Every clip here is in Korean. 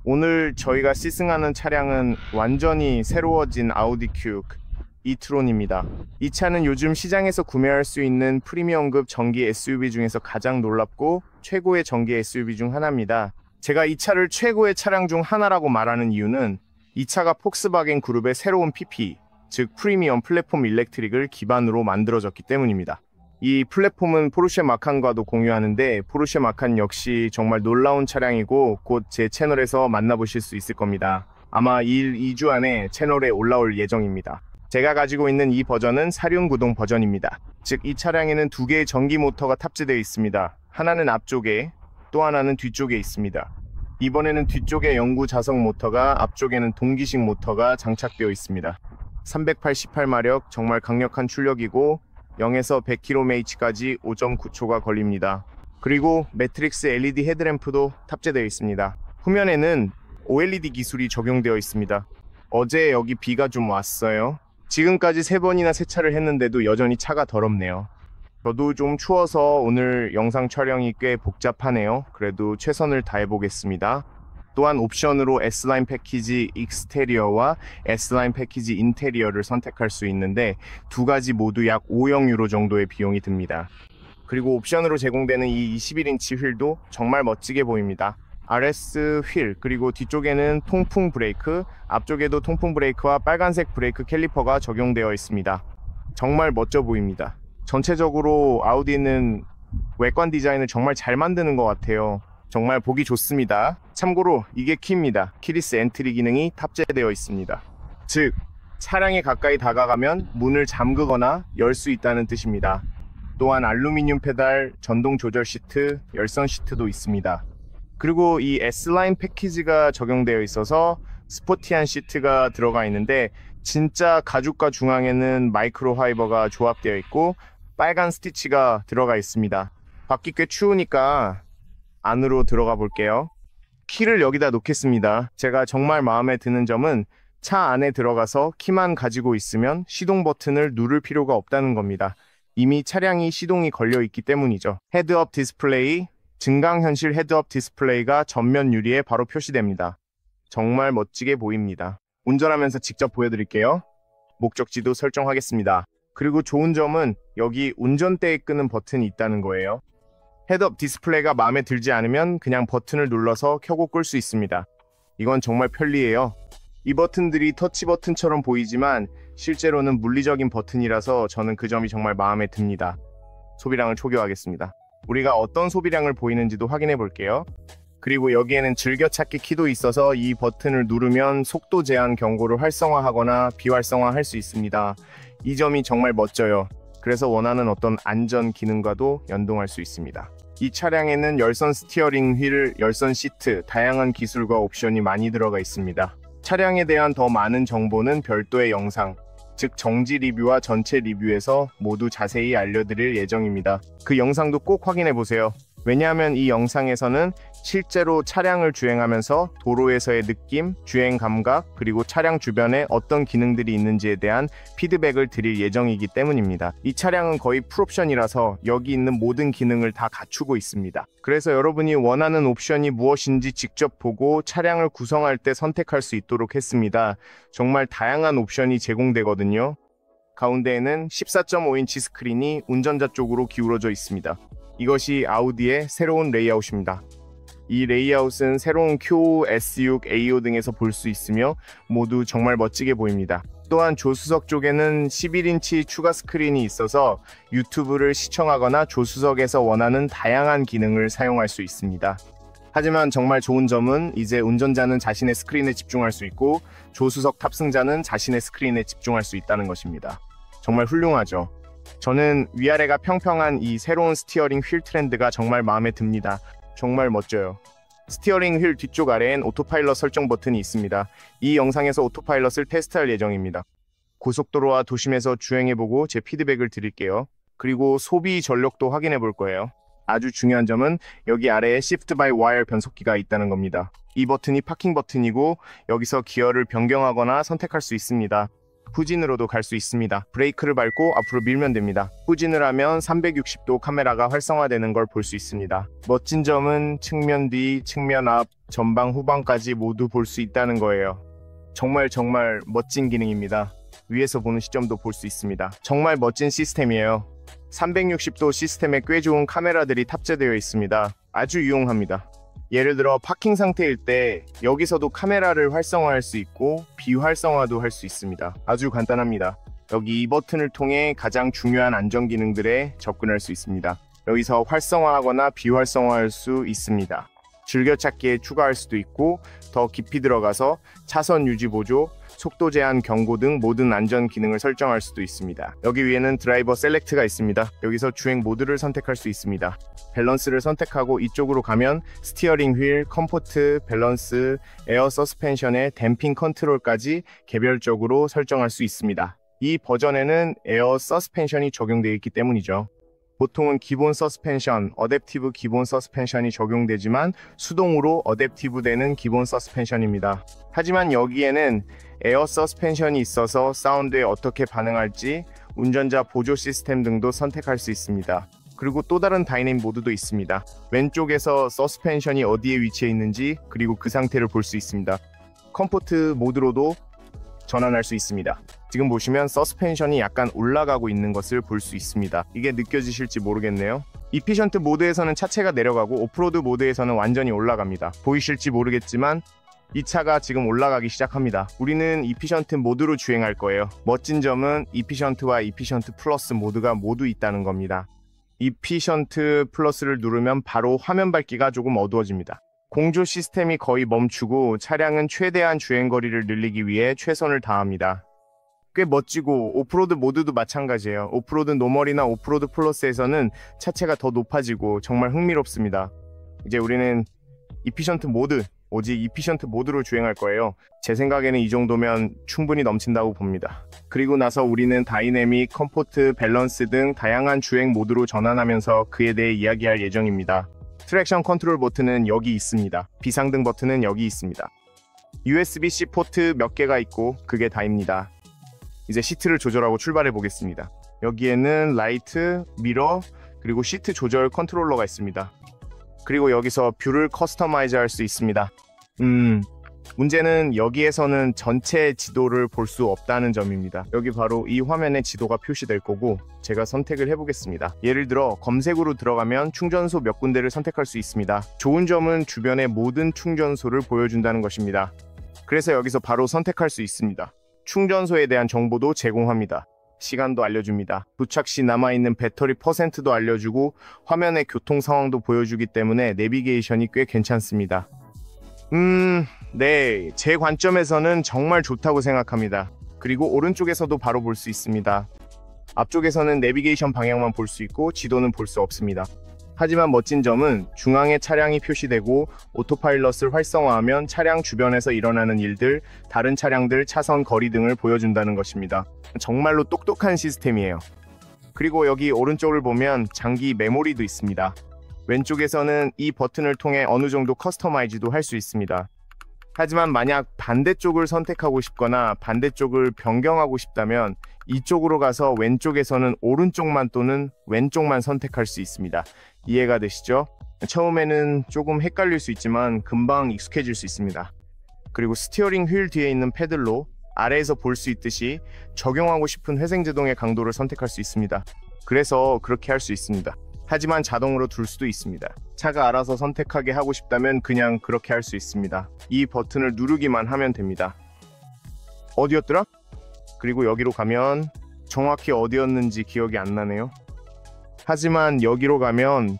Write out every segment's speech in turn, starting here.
오늘 저희가 시승하는 차량은 완전히 새로워진 아우디 q e-tron입니다. 이 차는 요즘 시장에서 구매할 수 있는 프리미엄급 전기 SUV 중에서 가장 놀랍고 최고의 전기 SUV 중 하나입니다. 제가 이 차를 최고의 차량 중 하나라고 말하는 이유는 이 차가 폭스바겐 그룹의 새로운 PP, 즉 프리미엄 플랫폼 일렉트릭을 기반으로 만들어졌기 때문입니다. 이 플랫폼은 포르쉐 마칸과도 공유하는데 포르쉐 마칸 역시 정말 놀라운 차량이고 곧 제 채널에서 만나보실 수 있을 겁니다. 아마 2주 안에 채널에 올라올 예정입니다. 제가 가지고 있는 이 버전은 사륜구동 버전입니다. 즉 이 차량에는 두 개의 전기 모터가 탑재되어 있습니다. 하나는 앞쪽에, 또 하나는 뒤쪽에 있습니다. 이번에는 뒤쪽에 영구 자석 모터가, 앞쪽에는 동기식 모터가 장착되어 있습니다. 388마력, 정말 강력한 출력이고 0에서 100kmh까지 5.9초가 걸립니다. 그리고 매트릭스 LED 헤드램프도 탑재되어 있습니다. 후면에는 OLED 기술이 적용되어 있습니다. 어제 여기 비가 좀 왔어요. 지금까지 3번이나 세차를 했는데도 여전히 차가 더럽네요. 저도 좀 추워서 오늘 영상 촬영이 꽤 복잡하네요. 그래도 최선을 다해보겠습니다. 또한 옵션으로 S라인 패키지 익스테리어와 S라인 패키지 인테리어를 선택할 수 있는데 두 가지 모두 약 5,000유로 정도의 비용이 듭니다. 그리고 옵션으로 제공되는 이 21인치 휠도 정말 멋지게 보입니다. RS 휠, 그리고 뒤쪽에는 통풍 브레이크, 앞쪽에도 통풍 브레이크와 빨간색 브레이크 캘리퍼가 적용되어 있습니다. 정말 멋져 보입니다. 전체적으로 아우디는 외관 디자인을 정말 잘 만드는 것 같아요. 정말 보기 좋습니다. 참고로 이게 키입니다. 키리스 엔트리 기능이 탑재되어 있습니다. 즉, 차량에 가까이 다가가면 문을 잠그거나 열 수 있다는 뜻입니다. 또한 알루미늄 페달, 전동 조절 시트, 열선 시트도 있습니다. 그리고 이 S라인 패키지가 적용되어 있어서 스포티한 시트가 들어가 있는데 진짜 가죽과 중앙에는 마이크로 파이버가 조합되어 있고 빨간 스티치가 들어가 있습니다. 밖이 꽤 추우니까 안으로 들어가 볼게요. 키를 여기다 놓겠습니다. 제가 정말 마음에 드는 점은 차 안에 들어가서 키만 가지고 있으면 시동 버튼을 누를 필요가 없다는 겁니다. 이미 차량이 시동이 걸려 있기 때문이죠. 헤드업 디스플레이, 증강현실 헤드업 디스플레이가 전면 유리에 바로 표시됩니다. 정말 멋지게 보입니다. 운전하면서 직접 보여드릴게요. 목적지도 설정하겠습니다. 그리고 좋은 점은 여기 운전대에 끄는 버튼이 있다는 거예요. 헤드업 디스플레이가 마음에 들지 않으면 그냥 버튼을 눌러서 켜고 끌 수 있습니다. 이건 정말 편리해요. 이 버튼들이 터치 버튼처럼 보이지만 실제로는 물리적인 버튼이라서 저는 그 점이 정말 마음에 듭니다. 소비량을 초기화하겠습니다. 우리가 어떤 소비량을 보이는지도 확인해 볼게요. 그리고 여기에는 즐겨찾기 키도 있어서 이 버튼을 누르면 속도 제한 경고를 활성화하거나 비활성화할 수 있습니다. 이 점이 정말 멋져요. 그래서 원하는 어떤 안전 기능과도 연동할 수 있습니다. 이 차량에는 열선 스티어링 휠, 열선 시트, 다양한 기술과 옵션이 많이 들어가 있습니다. 차량에 대한 더 많은 정보는 별도의 영상, 즉 정지 리뷰와 전체 리뷰에서 모두 자세히 알려드릴 예정입니다. 그 영상도 꼭 확인해 보세요. 왜냐하면 이 영상에서는 실제로 차량을 주행하면서 도로에서의 느낌, 주행 감각, 그리고 차량 주변에 어떤 기능들이 있는지에 대한 피드백을 드릴 예정이기 때문입니다. 이 차량은 거의 풀옵션이라서 여기 있는 모든 기능을 다 갖추고 있습니다. 그래서 여러분이 원하는 옵션이 무엇인지 직접 보고 차량을 구성할 때 선택할 수 있도록 했습니다. 정말 다양한 옵션이 제공되거든요. 가운데에는 14.5인치 스크린이 운전자 쪽으로 기울어져 있습니다. 이것이 아우디의 새로운 레이아웃입니다. 이 레이아웃은 새로운 Q5, S6, A5 등에서 볼 수 있으며 모두 정말 멋지게 보입니다. 또한 조수석 쪽에는 11인치 추가 스크린이 있어서 유튜브를 시청하거나 조수석에서 원하는 다양한 기능을 사용할 수 있습니다. 하지만 정말 좋은 점은 이제 운전자는 자신의 스크린에 집중할 수 있고 조수석 탑승자는 자신의 스크린에 집중할 수 있다는 것입니다. 정말 훌륭하죠. 저는 위아래가 평평한 이 새로운 스티어링 휠 트렌드가 정말 마음에 듭니다. 정말 멋져요. 스티어링 휠 뒤쪽 아래엔 오토파일럿 설정 버튼이 있습니다. 이 영상에서 오토파일럿을 테스트할 예정입니다. 고속도로와 도심에서 주행해보고 제 피드백을 드릴게요. 그리고 소비 전력도 확인해 볼 거예요. 아주 중요한 점은 여기 아래에 Shift by Wire 변속기가 있다는 겁니다. 이 버튼이 파킹 버튼이고 여기서 기어를 변경하거나 선택할 수 있습니다. 후진으로도 갈 수 있습니다. 브레이크를 밟고 앞으로 밀면 됩니다. 후진을 하면 360도 카메라가 활성화되는 걸 볼 수 있습니다. 멋진 점은 측면 뒤, 측면 앞, 전방 후방까지 모두 볼 수 있다는 거예요. 정말 멋진 기능입니다. 위에서 보는 시점도 볼 수 있습니다. 정말 멋진 시스템이에요. 360도 시스템에 꽤 좋은 카메라들이 탑재되어 있습니다. 아주 유용합니다. 예를 들어 파킹 상태일 때 여기서도 카메라를 활성화할 수 있고 비활성화도 할 수 있습니다. 아주 간단합니다. 여기 이 버튼을 통해 가장 중요한 안전 기능들에 접근할 수 있습니다. 여기서 활성화하거나 비활성화할 수 있습니다. 즐겨찾기에 추가할 수도 있고 더 깊이 들어가서 차선 유지 보조, 속도 제한 경고 등 모든 안전 기능을 설정할 수도 있습니다. 여기 위에는 드라이버 셀렉트가 있습니다. 여기서 주행 모드를 선택할 수 있습니다. 밸런스를 선택하고 이쪽으로 가면 스티어링 휠, 컴포트, 밸런스, 에어 서스펜션의 댐핑 컨트롤까지 개별적으로 설정할 수 있습니다. 이 버전에는 에어 서스펜션이 적용되어 있기 때문이죠. 보통은 기본 서스펜션, 어댑티브 기본 서스펜션이 적용되지만 수동으로 어댑티브 되는 기본 서스펜션입니다. 하지만 여기에는 에어 서스펜션이 있어서 사운드에 어떻게 반응할지 운전자 보조 시스템 등도 선택할 수 있습니다. 그리고 또 다른 다이내믹 모드도 있습니다. 왼쪽에서 서스펜션이 어디에 위치해 있는지 그리고 그 상태를 볼 수 있습니다. 컴포트 모드로도 전환할 수 있습니다. 지금 보시면 서스펜션이 약간 올라가고 있는 것을 볼 수 있습니다. 이게 느껴지실지 모르겠네요. 이피션트 모드에서는 차체가 내려가고 오프로드 모드에서는 완전히 올라갑니다. 보이실지 모르겠지만 이 차가 지금 올라가기 시작합니다. 우리는 이피션트 모드로 주행할 거예요. 멋진 점은 이피션트와 이피션트 플러스 모드가 모두 있다는 겁니다. 이피션트 플러스를 누르면 바로 화면 밝기가 조금 어두워집니다. 공조 시스템이 거의 멈추고 차량은 최대한 주행거리를 늘리기 위해 최선을 다합니다. 꽤 멋지고 오프로드 모드도 마찬가지예요. 오프로드 노멀이나 오프로드 플러스에서는 차체가 더 높아지고 정말 흥미롭습니다. 이제 우리는 이피션트 모드, 오직 이피션트 모드로 주행할 거예요. 제 생각에는 이 정도면 충분히 넘친다고 봅니다. 그리고 나서 우리는 다이내믹, 컴포트, 밸런스 등 다양한 주행 모드로 전환하면서 그에 대해 이야기할 예정입니다. 트랙션 컨트롤 버튼은 여기 있습니다. 비상등 버튼은 여기 있습니다. USB-C 포트 몇 개가 있고 그게 다입니다. 이제 시트를 조절하고 출발해 보겠습니다. 여기에는 라이트, 미러, 그리고 시트 조절 컨트롤러가 있습니다. 그리고 여기서 뷰를 커스터마이즈 할 수 있습니다. 문제는 여기에서는 전체 지도를 볼 수 없다는 점입니다. 여기 바로 이 화면에 지도가 표시될 거고 제가 선택을 해보겠습니다. 예를 들어 검색으로 들어가면 충전소 몇 군데를 선택할 수 있습니다. 좋은 점은 주변의 모든 충전소를 보여준다는 것입니다. 그래서 여기서 바로 선택할 수 있습니다. 충전소에 대한 정보도 제공합니다. 시간도 알려줍니다. 도착 시 남아있는 배터리 퍼센트도 알려주고 화면의 교통 상황도 보여주기 때문에 내비게이션이 꽤 괜찮습니다. 네, 제 관점에서는 정말 좋다고 생각합니다. 그리고 오른쪽에서도 바로 볼 수 있습니다. 앞쪽에서는 내비게이션 방향만 볼 수 있고 지도는 볼 수 없습니다. 하지만 멋진 점은 중앙에 차량이 표시되고 오토파일럿을 활성화하면 차량 주변에서 일어나는 일들, 다른 차량들 차선 거리 등을 보여준다는 것입니다. 정말로 똑똑한 시스템이에요. 그리고 여기 오른쪽을 보면 장기 메모리도 있습니다. 왼쪽에서는 이 버튼을 통해 어느 정도 커스터마이즈도 할 수 있습니다. 하지만 만약 반대쪽을 선택하고 싶거나 반대쪽을 변경하고 싶다면 이쪽으로 가서 왼쪽에서는 오른쪽만 또는 왼쪽만 선택할 수 있습니다. 이해가 되시죠? 처음에는 조금 헷갈릴 수 있지만 금방 익숙해질 수 있습니다. 그리고 스티어링 휠 뒤에 있는 패들로 아래에서 볼 수 있듯이 적용하고 싶은 회생제동의 강도를 선택할 수 있습니다. 그래서 그렇게 할 수 있습니다. 하지만 자동으로 둘 수도 있습니다. 차가 알아서 선택하게 하고 싶다면 그냥 그렇게 할 수 있습니다. 이 버튼을 누르기만 하면 됩니다. 어디였더라? 그리고 여기로 가면 정확히 어디였는지 기억이 안 나네요. 하지만 여기로 가면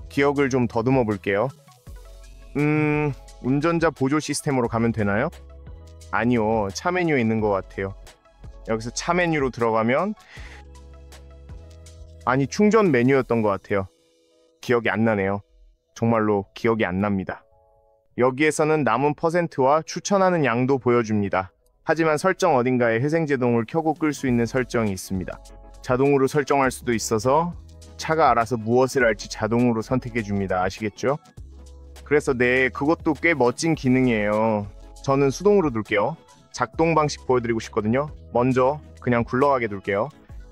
기억을 좀 더듬어 볼게요. 운전자 보조 시스템으로 가면 되나요? 아니요, 차 메뉴에 있는 것 같아요. 여기서 차 메뉴로 들어가면 아니 충전 메뉴였던 것 같아요. 기억이 안 나네요. 정말로 기억이 안 납니다. 여기에서는 남은 퍼센트와 추천하는 양도 보여줍니다. 하지만 설정 어딘가에 회생제동을 켜고 끌 수 있는 설정이 있습니다. 자동으로 설정할 수도 있어서 차가 알아서 무엇을 할지 자동으로 선택해 줍니다. 아시겠죠? 그래서 네, 그것도 꽤 멋진 기능이에요. 저는 수동으로 둘게요. 작동 방식 보여드리고 싶거든요. 먼저 그냥 굴러가게 둘게요.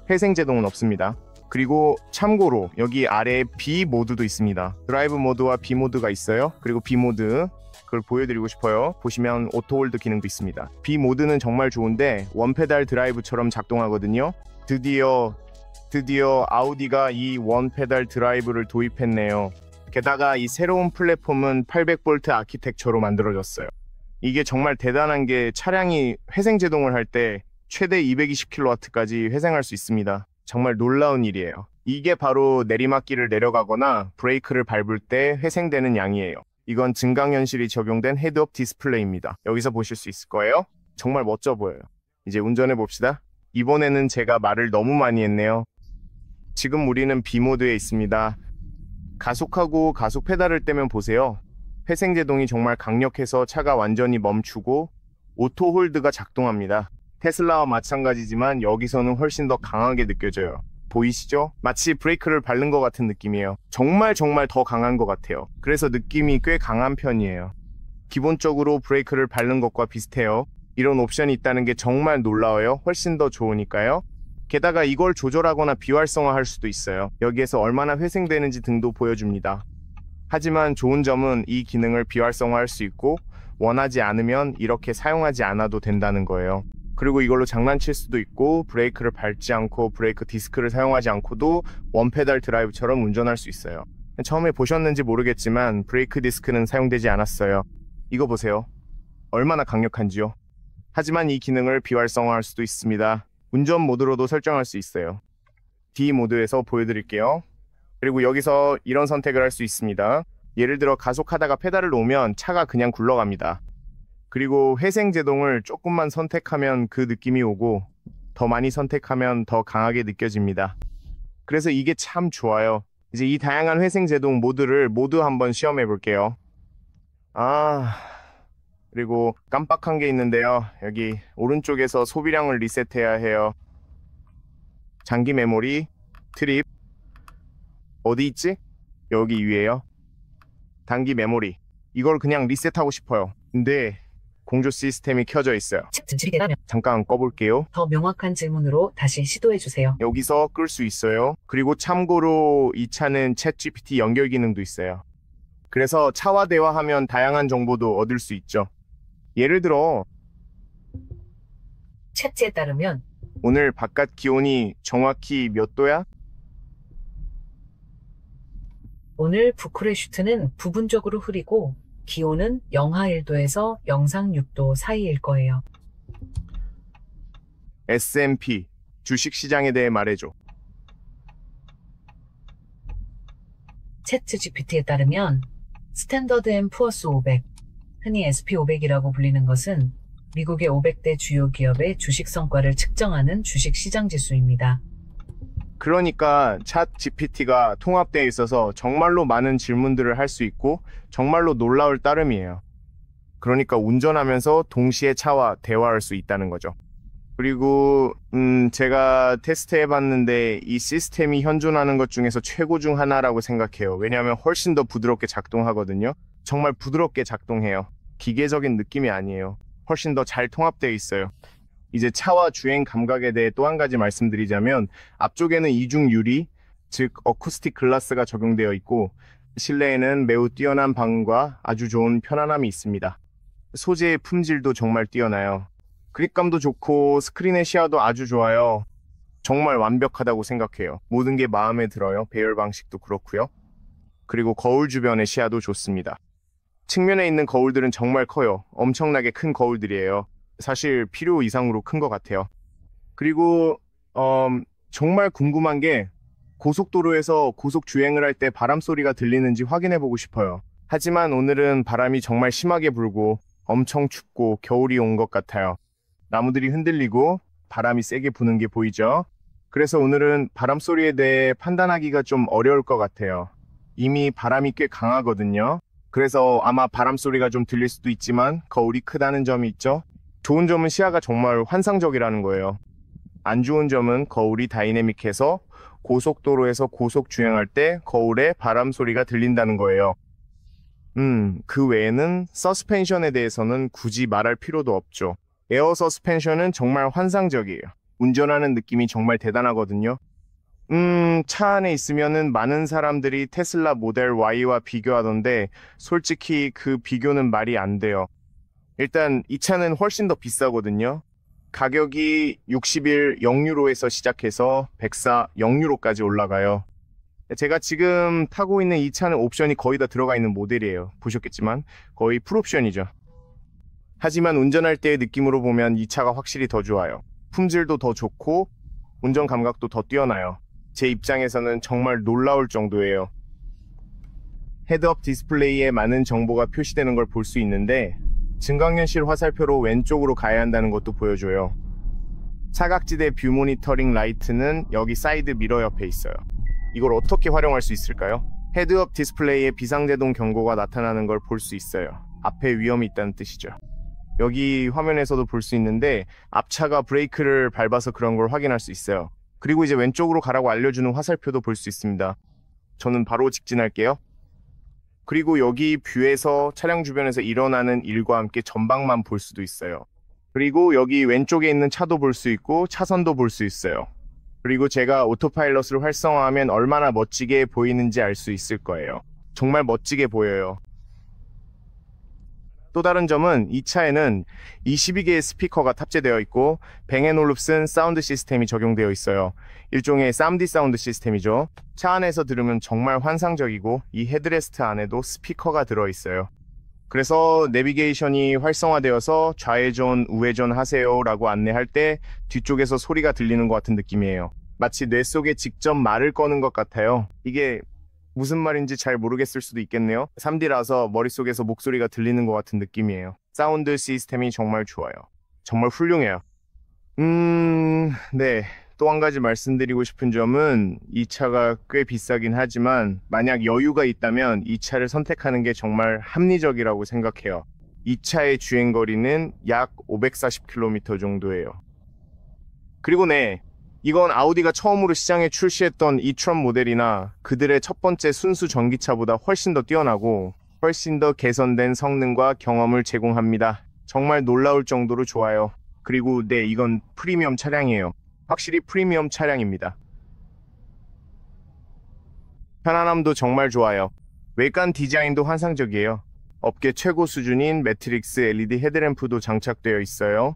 회생 제동은 없습니다. 그리고 참고로 여기 아래에 B 모드도 있습니다. 드라이브 모드와 B 모드가 있어요. 그리고 B 모드 그걸 보여드리고 싶어요. 보시면 오토홀드 기능도 있습니다. B 모드는 정말 좋은데 원페달 드라이브처럼 작동하거든요. 드디어 아우디가 이 원페달 드라이브를 도입했네요. 게다가 이 새로운 플랫폼은 800V 아키텍처로 만들어졌어요. 이게 정말 대단한 게 차량이 회생 제동을 할 때 최대 220kW까지 회생할 수 있습니다. 정말 놀라운 일이에요. 이게 바로 내리막길을 내려가거나 브레이크를 밟을 때 회생되는 양이에요. 이건 증강현실이 적용된 헤드업 디스플레이입니다. 여기서 보실 수 있을 거예요. 정말 멋져 보여요. 이제 운전해 봅시다. 이번에는 제가 말을 너무 많이 했네요. 지금 우리는 B모드에 있습니다. 가속하고 가속 페달을 떼면 보세요. 회생 제동이 정말 강력해서 차가 완전히 멈추고 오토 홀드가 작동합니다. 테슬라와 마찬가지지만 여기서는 훨씬 더 강하게 느껴져요. 보이시죠? 마치 브레이크를 밟는 것 같은 느낌이에요. 정말 더 강한 것 같아요. 그래서 느낌이 꽤 강한 편이에요. 기본적으로 브레이크를 밟는 것과 비슷해요. 이런 옵션이 있다는 게 정말 놀라워요. 훨씬 더 좋으니까요. 게다가 이걸 조절하거나 비활성화할 수도 있어요. 여기에서 얼마나 회생되는지 등도 보여줍니다. 하지만 좋은 점은 이 기능을 비활성화할 수 있고 원하지 않으면 이렇게 사용하지 않아도 된다는 거예요. 그리고 이걸로 장난칠 수도 있고 브레이크를 밟지 않고 브레이크 디스크를 사용하지 않고도 원페달 드라이브처럼 운전할 수 있어요. 처음에 보셨는지 모르겠지만 브레이크 디스크는 사용되지 않았어요. 이거 보세요. 얼마나 강력한지요. 하지만 이 기능을 비활성화할 수도 있습니다. 운전 모드로도 설정할 수 있어요. D 모드에서 보여드릴게요. 그리고 여기서 이런 선택을 할 수 있습니다. 예를 들어 가속하다가 페달을 놓으면 차가 그냥 굴러갑니다. 그리고 회생 제동을 조금만 선택하면 그 느낌이 오고 더 많이 선택하면 더 강하게 느껴집니다. 그래서 이게 참 좋아요. 이제 이 다양한 회생 제동 모드를 모두 한번 시험해 볼게요. 그리고 깜빡한 게 있는데요. 여기 오른쪽에서 소비량을 리셋해야 해요. 장기 메모리, 트립, 어디 있지? 여기 위에요. 단기 메모리. 이걸 그냥 리셋하고 싶어요. 근데 공조 시스템이 켜져 있어요. 칩 진출이 되라면 잠깐 꺼볼게요. 더 명확한 질문으로 다시 시도해주세요. 여기서 끌 수 있어요. 그리고 참고로 이 차는 챗GPT 연결 기능도 있어요. 그래서 차와 대화하면 다양한 정보도 얻을 수 있죠. 예를 들어 챗지에 따르면 오늘 바깥 기온이 정확히 몇 도야? 오늘 부쿠레슈트는 부분적으로 흐리고 기온은 영하 1도에서 영상 6도 사이일 거예요. S&P 주식시장에 대해 말해줘. 챗GPT에 따르면 스탠더드 앤 푸어스 500, 흔히 SP500이라고 불리는 것은 미국의 500대 주요 기업의 주식 성과를 측정하는 주식시장 지수입니다. 그러니까 챗GPT가 통합되어 있어서 정말로 많은 질문들을 할 수 있고 정말로 놀라울 따름이에요. 그러니까 운전하면서 동시에 차와 대화할 수 있다는 거죠. 그리고 제가 테스트해봤는데 이 시스템이 현존하는 것 중에서 최고 중 하나라고 생각해요. 왜냐하면 훨씬 더 부드럽게 작동하거든요. 정말 부드럽게 작동해요. 기계적인 느낌이 아니에요. 훨씬 더 잘 통합되어 있어요. 이제 차와 주행 감각에 대해 또 한 가지 말씀드리자면 앞쪽에는 이중 유리, 즉 어쿠스틱 글라스가 적용되어 있고 실내에는 매우 뛰어난 방음과 아주 좋은 편안함이 있습니다. 소재의 품질도 정말 뛰어나요. 그립감도 좋고 스크린의 시야도 아주 좋아요. 정말 완벽하다고 생각해요. 모든 게 마음에 들어요. 배열 방식도 그렇고요. 그리고 거울 주변의 시야도 좋습니다. 측면에 있는 거울들은 정말 커요. 엄청나게 큰 거울들이에요. 사실 필요 이상으로 큰 것 같아요. 그리고 정말 궁금한 게 고속도로에서 고속 주행을 할 때 바람 소리가 들리는지 확인해 보고 싶어요. 하지만 오늘은 바람이 정말 심하게 불고 엄청 춥고 겨울이 온 것 같아요. 나무들이 흔들리고 바람이 세게 부는 게 보이죠? 그래서 오늘은 바람 소리에 대해 판단하기가 좀 어려울 것 같아요. 이미 바람이 꽤 강하거든요. 그래서 아마 바람 소리가 좀 들릴 수도 있지만 거울이 크다는 점이 있죠? 좋은 점은 시야가 정말 환상적이라는 거예요. 안 좋은 점은 거울이 다이내믹해서 고속도로에서 고속 주행할 때 거울에 바람 소리가 들린다는 거예요. 그 외에는 서스펜션에 대해서는 굳이 말할 필요도 없죠. 에어 서스펜션은 정말 환상적이에요. 운전하는 느낌이 정말 대단하거든요. 차 안에 있으면은 많은 사람들이 테슬라 모델 Y와 비교하던데 솔직히 그 비교는 말이 안 돼요. 일단 이 차는 훨씬 더 비싸거든요. 가격이 61 0유로에서 시작해서 104 0유로까지 올라가요. 제가 지금 타고 있는 이 차는 옵션이 거의 다 들어가 있는 모델이에요. 보셨겠지만 거의 풀옵션이죠. 하지만 운전할 때의 느낌으로 보면 이 차가 확실히 더 좋아요. 품질도 더 좋고 운전 감각도 더 뛰어나요. 제 입장에서는 정말 놀라울 정도예요. 헤드업 디스플레이에 많은 정보가 표시되는 걸 볼 수 있는데 증강현실 화살표로 왼쪽으로 가야 한다는 것도 보여줘요. 사각지대 뷰 모니터링 라이트는 여기 사이드 미러 옆에 있어요. 이걸 어떻게 활용할 수 있을까요? 헤드업 디스플레이에 비상제동 경고가 나타나는 걸 볼 수 있어요. 앞에 위험이 있다는 뜻이죠. 여기 화면에서도 볼 수 있는데 앞차가 브레이크를 밟아서 그런 걸 확인할 수 있어요. 그리고 이제 왼쪽으로 가라고 알려주는 화살표도 볼 수 있습니다. 저는 바로 직진할게요. 그리고 여기 뷰에서 차량 주변에서 일어나는 일과 함께 전방만 볼 수도 있어요. 그리고 여기 왼쪽에 있는 차도 볼 수 있고 차선도 볼 수 있어요. 그리고 제가 오토파일럿을 활성화하면 얼마나 멋지게 보이는지 알 수 있을 거예요. 정말 멋지게 보여요. 또 다른 점은 이 차에는 22개의 스피커가 탑재되어 있고 뱅앤올룹슨 사운드 시스템이 적용되어 있어요. 일종의 쌈디 사운드 시스템이죠. 차 안에서 들으면 정말 환상적이고 이 헤드레스트 안에도 스피커가 들어있어요. 그래서 내비게이션이 활성화되어서 좌회전, 우회전 하세요 라고 안내할 때 뒤쪽에서 소리가 들리는 것 같은 느낌이에요. 마치 뇌 속에 직접 말을 거는 것 같아요. 이게 무슨 말인지 잘 모르겠을 수도 있겠네요. 3D라서 머릿속에서 목소리가 들리는 것 같은 느낌이에요. 사운드 시스템이 정말 좋아요. 정말 훌륭해요. 네. 또 한 가지 말씀드리고 싶은 점은 이 차가 꽤 비싸긴 하지만 만약 여유가 있다면 이 차를 선택하는 게 정말 합리적이라고 생각해요. 이 차의 주행거리는 약 540km 정도예요. 그리고 네. 이건 아우디가 처음으로 시장에 출시했던 e-tron 모델이나 그들의 첫 번째 순수 전기차보다 훨씬 더 뛰어나고 훨씬 더 개선된 성능과 경험을 제공합니다. 정말 놀라울 정도로 좋아요. 그리고 네, 이건 프리미엄 차량이에요. 확실히 프리미엄 차량입니다. 편안함도 정말 좋아요. 외관 디자인도 환상적이에요. 업계 최고 수준인 매트릭스 LED 헤드램프도 장착되어 있어요.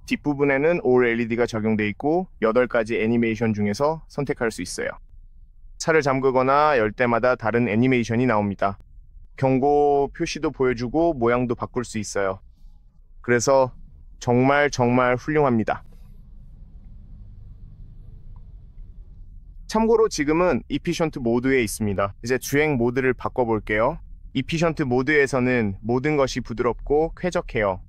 뒷부분에는 올 LED가 적용되어 있고 8가지 애니메이션 중에서 선택할 수 있어요. 차를 잠그거나 열 때마다 다른 애니메이션이 나옵니다. 경고 표시도 보여주고 모양도 바꿀 수 있어요. 그래서 정말 훌륭합니다. 참고로 지금은 이피션트 모드에 있습니다. 이제 주행 모드를 바꿔볼게요. 이피션트 모드에서는 모든 것이 부드럽고 쾌적해요.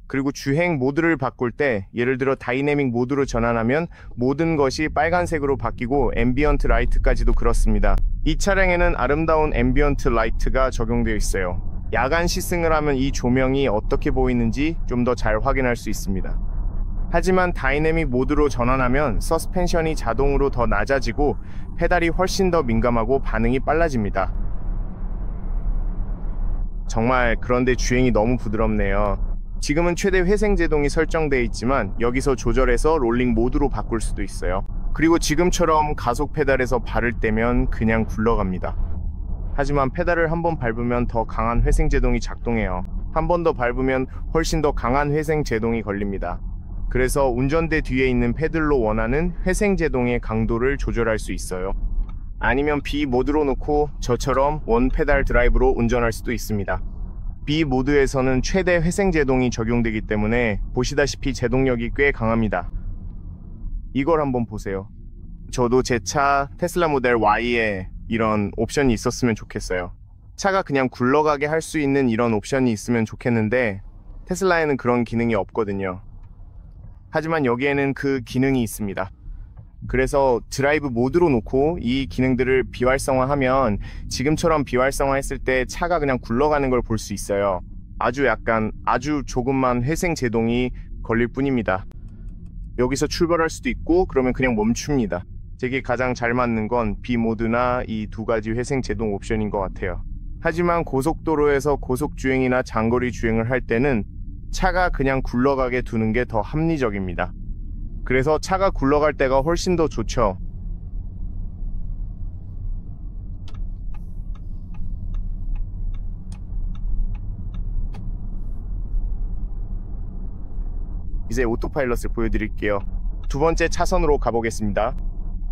그리고 주행 모드를 바꿀 때 예를 들어 다이내믹 모드로 전환하면 모든 것이 빨간색으로 바뀌고 앰비언트 라이트까지도 그렇습니다. 이 차량에는 아름다운 앰비언트 라이트가 적용되어 있어요. 야간 시승을 하면 이 조명이 어떻게 보이는지 좀 더 잘 확인할 수 있습니다. 하지만 다이내믹 모드로 전환하면 서스펜션이 자동으로 더 낮아지고 페달이 훨씬 더 민감하고 반응이 빨라집니다. 정말 그런데 주행이 너무 부드럽네요. 지금은 최대 회생제동이 설정되어 있지만 여기서 조절해서 롤링 모드로 바꿀 수도 있어요. 그리고 지금처럼 가속 페달에서 발을 떼면 그냥 굴러갑니다. 하지만 페달을 한번 밟으면 더 강한 회생제동이 작동해요. 한 번 더 밟으면 훨씬 더 강한 회생제동이 걸립니다. 그래서 운전대 뒤에 있는 패들로 원하는 회생제동의 강도를 조절할 수 있어요. 아니면 B 모드로 놓고 저처럼 원 페달 드라이브로 운전할 수도 있습니다. B 모드에서는 최대 회생제동이 적용되기 때문에 보시다시피 제동력이 꽤 강합니다. 이걸 한번 보세요. 저도 제 차 테슬라 모델 Y에 이런 옵션이 있었으면 좋겠어요. 차가 그냥 굴러가게 할 수 있는 이런 옵션이 있으면 좋겠는데 테슬라에는 그런 기능이 없거든요. 하지만 여기에는 그 기능이 있습니다. 그래서 드라이브 모드로 놓고 이 기능들을 비활성화하면 지금처럼 비활성화했을 때 차가 그냥 굴러가는 걸 볼 수 있어요. 아주 조금만 회생 제동이 걸릴 뿐입니다. 여기서 출발할 수도 있고 그러면 그냥 멈춥니다. 제게 가장 잘 맞는 건 B 모드나 이 두 가지 회생 제동 옵션인 것 같아요. 하지만 고속도로에서 고속주행이나 장거리 주행을 할 때는 차가 그냥 굴러가게 두는 게 더 합리적입니다. 그래서 차가 굴러갈 때가 훨씬 더 좋죠. 이제 오토파일럿을 보여드릴게요. 두 번째 차선으로 가보겠습니다.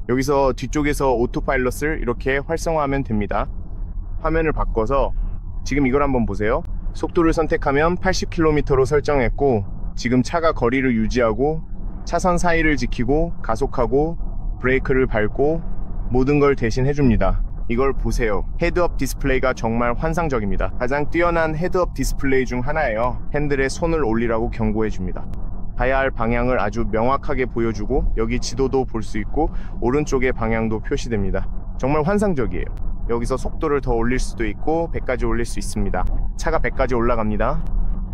여기서 뒤쪽에서 오토파일럿을 이렇게 활성화하면 됩니다. 화면을 바꿔서 지금 이걸 한번 보세요. 속도를 선택하면 80km로 설정했고, 지금 차가 거리를 유지하고 차선 사이를 지키고 가속하고 브레이크를 밟고 모든 걸 대신 해줍니다. 이걸 보세요. 헤드업 디스플레이가 정말 환상적입니다. 가장 뛰어난 헤드업 디스플레이 중 하나예요. 핸들에 손을 올리라고 경고해줍니다. 가야 할 방향을 아주 명확하게 보여주고, 여기 지도도 볼 수 있고 오른쪽의 방향도 표시됩니다. 정말 환상적이에요. 여기서 속도를 더 올릴 수도 있고 100까지 올릴 수 있습니다. 차가 100까지 올라갑니다.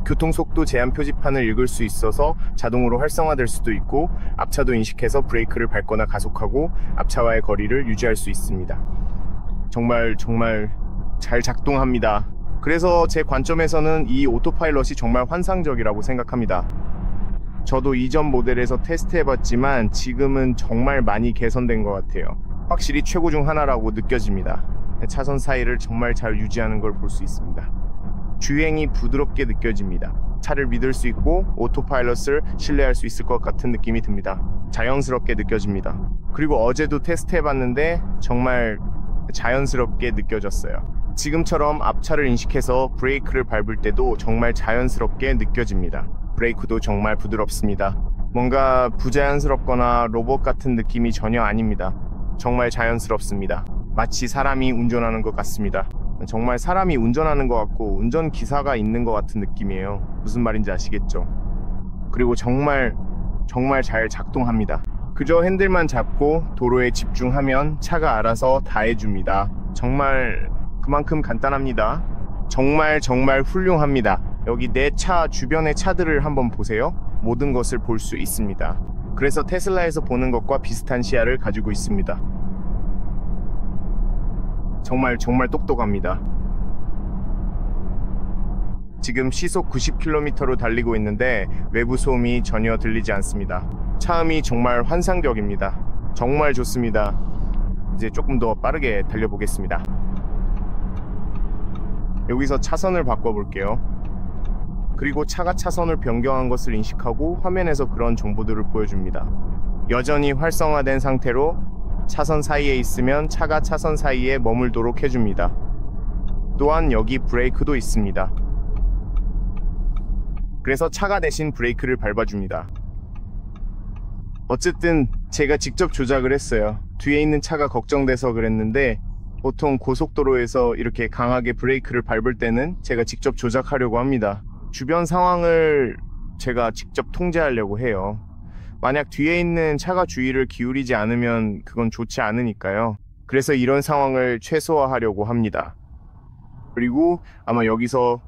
교통속도 제한 표지판을 읽을 수 있어서 자동으로 활성화될 수도 있고, 앞차도 인식해서 브레이크를 밟거나 가속하고 앞차와의 거리를 유지할 수 있습니다. 정말 잘 작동합니다. 그래서 제 관점에서는 이 오토파일럿이 정말 환상적이라고 생각합니다. 저도 이전 모델에서 테스트해봤지만 지금은 정말 많이 개선된 것 같아요. 확실히 최고 중 하나라고 느껴집니다. 차선 사이를 정말 잘 유지하는 걸 볼 수 있습니다. 주행이 부드럽게 느껴집니다. 차를 믿을 수 있고 오토파일럿을 신뢰할 수 있을 것 같은 느낌이 듭니다. 자연스럽게 느껴집니다. 그리고 어제도 테스트해봤는데 정말 자연스럽게 느껴졌어요. 지금처럼 앞차를 인식해서 브레이크를 밟을 때도 정말 자연스럽게 느껴집니다. 브레이크도 정말 부드럽습니다. 뭔가 부자연스럽거나 로봇 같은 느낌이 전혀 아닙니다. 정말 자연스럽습니다. 마치 사람이 운전하는 것 같습니다. 정말 사람이 운전하는 것 같고 운전기사가 있는 것 같은 느낌이에요. 무슨 말인지 아시겠죠? 그리고 정말 잘 작동합니다. 그저 핸들만 잡고 도로에 집중하면 차가 알아서 다 해줍니다. 정말 그만큼 간단합니다. 정말 훌륭합니다. 여기 내 차 주변의 차들을 한번 보세요. 모든 것을 볼 수 있습니다. 그래서 테슬라에서 보는 것과 비슷한 시야를 가지고 있습니다. 정말 똑똑합니다. 지금 시속 90km로 달리고 있는데 외부 소음이 전혀 들리지 않습니다. 차음이 정말 환상적입니다. 정말 좋습니다. 이제 조금 더 빠르게 달려보겠습니다. 여기서 차선을 바꿔볼게요. 그리고 차가 차선을 변경한 것을 인식하고 화면에서 그런 정보들을 보여줍니다. 여전히 활성화된 상태로 차선 사이에 있으면 차가 차선 사이에 머물도록 해줍니다. 또한 여기 브레이크도 있습니다. 그래서 차가 대신 브레이크를 밟아줍니다. 어쨌든 제가 직접 조작을 했어요. 뒤에 있는 차가 걱정돼서 그랬는데, 보통 고속도로에서 이렇게 강하게 브레이크를 밟을 때는 제가 직접 조작하려고 합니다. 주변 상황을 제가 직접 통제하려고 해요. 만약 뒤에 있는 차가 주의를 기울이지 않으면 그건 좋지 않으니까요. 그래서 이런 상황을 최소화하려고 합니다. 그리고 아마 여기서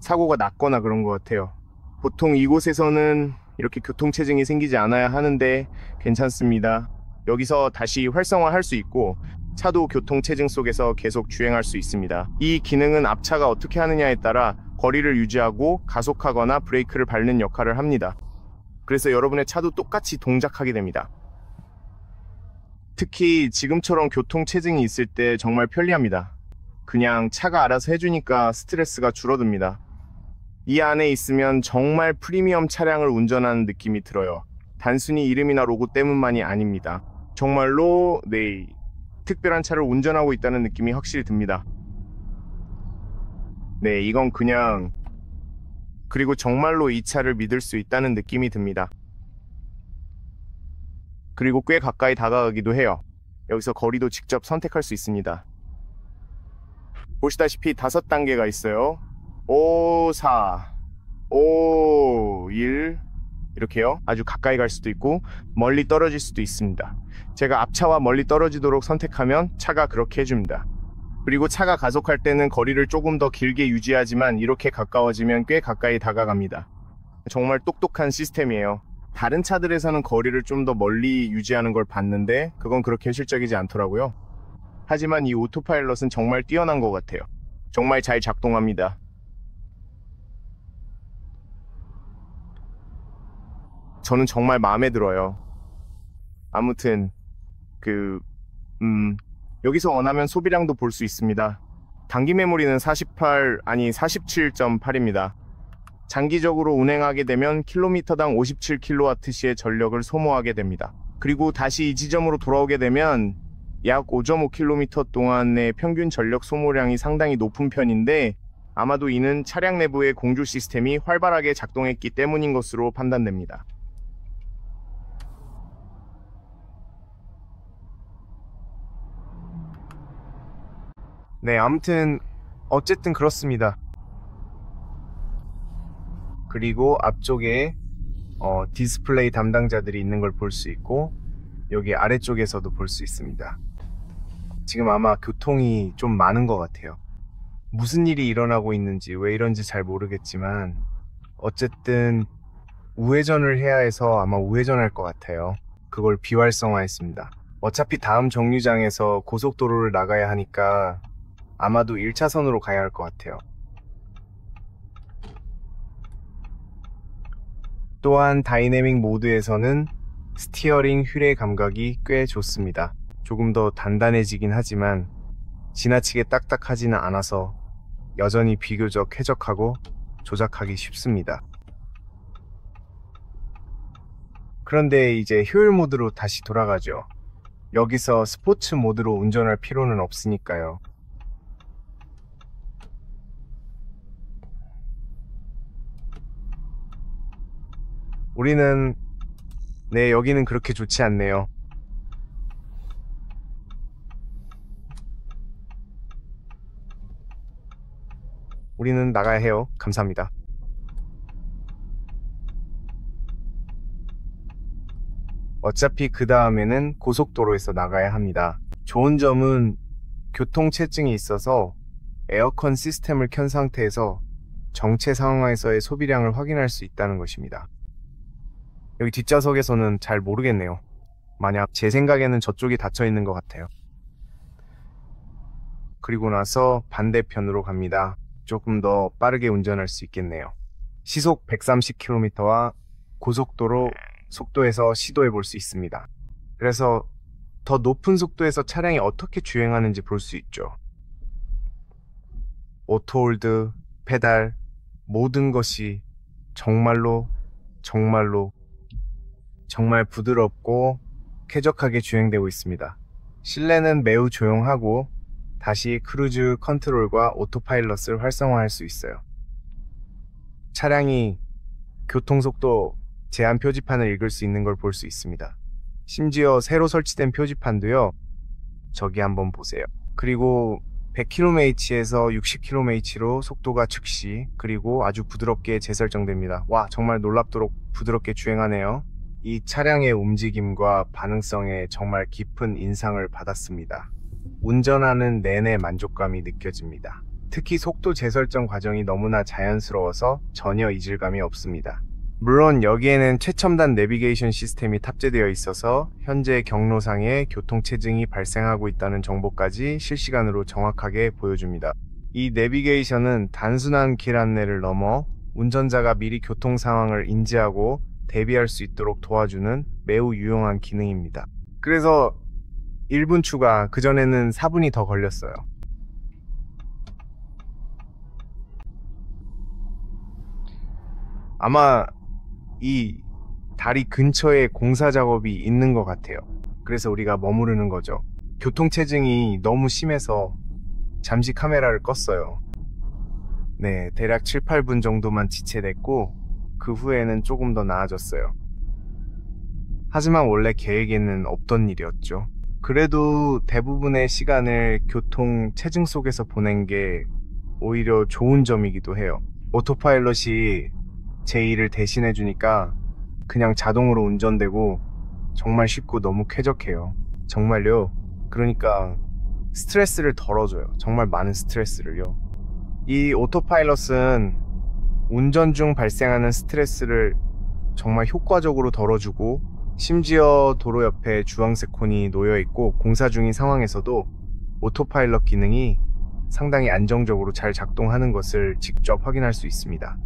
사고가 났거나 그런 것 같아요. 보통 이곳에서는 이렇게 교통체증이 생기지 않아야 하는데 괜찮습니다. 여기서 다시 활성화할 수 있고 차도 교통체증 속에서 계속 주행할 수 있습니다. 이 기능은 앞차가 어떻게 하느냐에 따라 거리를 유지하고 가속하거나 브레이크를 밟는 역할을 합니다. 그래서 여러분의 차도 똑같이 동작하게 됩니다. 특히 지금처럼 교통체증이 있을 때 정말 편리합니다. 그냥 차가 알아서 해주니까 스트레스가 줄어듭니다. 이 안에 있으면 정말 프리미엄 차량을 운전하는 느낌이 들어요. 단순히 이름이나 로고 때문만이 아닙니다. 정말로 특별한 차를 운전하고 있다는 느낌이 확실히 듭니다. 이건 그냥, 그리고 정말로 이 차를 믿을 수 있다는 느낌이 듭니다. 그리고 꽤 가까이 다가가기도 해요. 여기서 거리도 직접 선택할 수 있습니다. 보시다시피 5단계가 있어요. 5, 4, 5, 1 이렇게요. 아주 가까이 갈 수도 있고 멀리 떨어질 수도 있습니다. 제가 앞차와 멀리 떨어지도록 선택하면 차가 그렇게 해줍니다. 그리고 차가 가속할 때는 거리를 조금 더 길게 유지하지만 이렇게 가까워지면 꽤 가까이 다가갑니다. 정말 똑똑한 시스템이에요. 다른 차들에서는 거리를 좀 더 멀리 유지하는 걸 봤는데 그건 그렇게 실적이지 않더라고요. 하지만 이 오토파일럿은 정말 뛰어난 것 같아요. 정말 잘 작동합니다. 저는 정말 마음에 들어요. 아무튼 여기서 원하면 소비량도 볼 수 있습니다. 단기 메모리는 47.8입니다. 장기적으로 운행하게 되면 킬로미터당 57kWh의 전력을 소모하게 됩니다. 그리고 다시 이 지점으로 돌아오게 되면 약 5.5km 동안의 평균 전력 소모량이 상당히 높은 편인데 아마도 이는 차량 내부의 공조 시스템이 활발하게 작동했기 때문인 것으로 판단됩니다. 네, 아무튼 어쨌든 그렇습니다. 그리고 앞쪽에 디스플레이 담당자들이 있는 걸 볼 수 있고 여기 아래쪽에서도 볼 수 있습니다. 지금 아마 교통이 좀 많은 것 같아요. 무슨 일이 일어나고 있는지 왜 이런지 잘 모르겠지만 어쨌든 우회전을 해야 해서 아마 우회전할 것 같아요. 그걸 비활성화했습니다. 어차피 다음 정류장에서 고속도로를 나가야 하니까 아마도 1차선으로 가야 할 것 같아요. 또한 다이내믹 모드에서는 스티어링 휠의 감각이 꽤 좋습니다. 조금 더 단단해지긴 하지만 지나치게 딱딱하지는 않아서 여전히 비교적 쾌적하고 조작하기 쉽습니다. 그런데 이제 효율 모드로 다시 돌아가죠. 여기서 스포츠 모드로 운전할 필요는 없으니까요. 우리는 여기는 그렇게 좋지 않네요. 우리는 나가야 해요. 감사합니다. 어차피 그 다음에는 고속도로에서 나가야 합니다. 좋은 점은 교통체증이 있어서 에어컨 시스템을 켠 상태에서 정체 상황에서의 소비량을 확인할 수 있다는 것입니다. 여기 뒷좌석에서는 잘 모르겠네요. 만약 제 생각에는 저쪽이 닫혀 있는 것 같아요. 그리고 나서 반대편으로 갑니다. 조금 더 빠르게 운전할 수 있겠네요. 시속 130km와 고속도로 속도에서 시도해 볼 수 있습니다. 그래서 더 높은 속도에서 차량이 어떻게 주행하는지 볼 수 있죠. 오토홀드, 페달, 모든 것이 정말 부드럽고 쾌적하게 주행되고 있습니다. 실내는 매우 조용하고 다시 크루즈 컨트롤과 오토파일럿을 활성화할 수 있어요. 차량이 교통속도 제한 표지판을 읽을 수 있는 걸 볼 수 있습니다. 심지어 새로 설치된 표지판도요. 저기 한번 보세요. 그리고 100kmh에서 60kmh로 속도가 즉시 그리고 아주 부드럽게 재설정됩니다. 와, 정말 놀랍도록 부드럽게 주행하네요. 이 차량의 움직임과 반응성에 정말 깊은 인상을 받았습니다. 운전하는 내내 만족감이 느껴집니다. 특히 속도 재설정 과정이 너무나 자연스러워서 전혀 이질감이 없습니다. 물론 여기에는 최첨단 내비게이션 시스템이 탑재되어 있어서 현재 경로상에 교통체증이 발생하고 있다는 정보까지 실시간으로 정확하게 보여줍니다. 이 내비게이션은 단순한 길 안내를 넘어 운전자가 미리 교통 상황을 인지하고 대비할 수 있도록 도와주는 매우 유용한 기능입니다. 그래서 1분 추가, 그전에는 4분이 더 걸렸어요. 아마 이 다리 근처에 공사 작업이 있는 것 같아요. 그래서 우리가 머무르는 거죠. 교통체증이 너무 심해서 잠시 카메라를 껐어요. 네, 대략 7, 8분 정도만 지체됐고 그 후에는 조금 더 나아졌어요. 하지만 원래 계획에는 없던 일이었죠. 그래도 대부분의 시간을 교통체증 속에서 보낸 게 오히려 좋은 점이기도 해요. 오토파일럿이 제 일을 대신해 주니까 그냥 자동으로 운전되고 정말 쉽고 너무 쾌적해요. 정말요. 그러니까 스트레스를 덜어줘요. 정말 많은 스트레스를요. 이 오토파일럿은 운전 중 발생하는 스트레스를 정말 효과적으로 덜어주고 심지어 도로 옆에 주황색 콘이 놓여있고 공사 중인 상황에서도 오토파일럿 기능이 상당히 안정적으로 잘 작동하는 것을 직접 확인할 수 있습니다.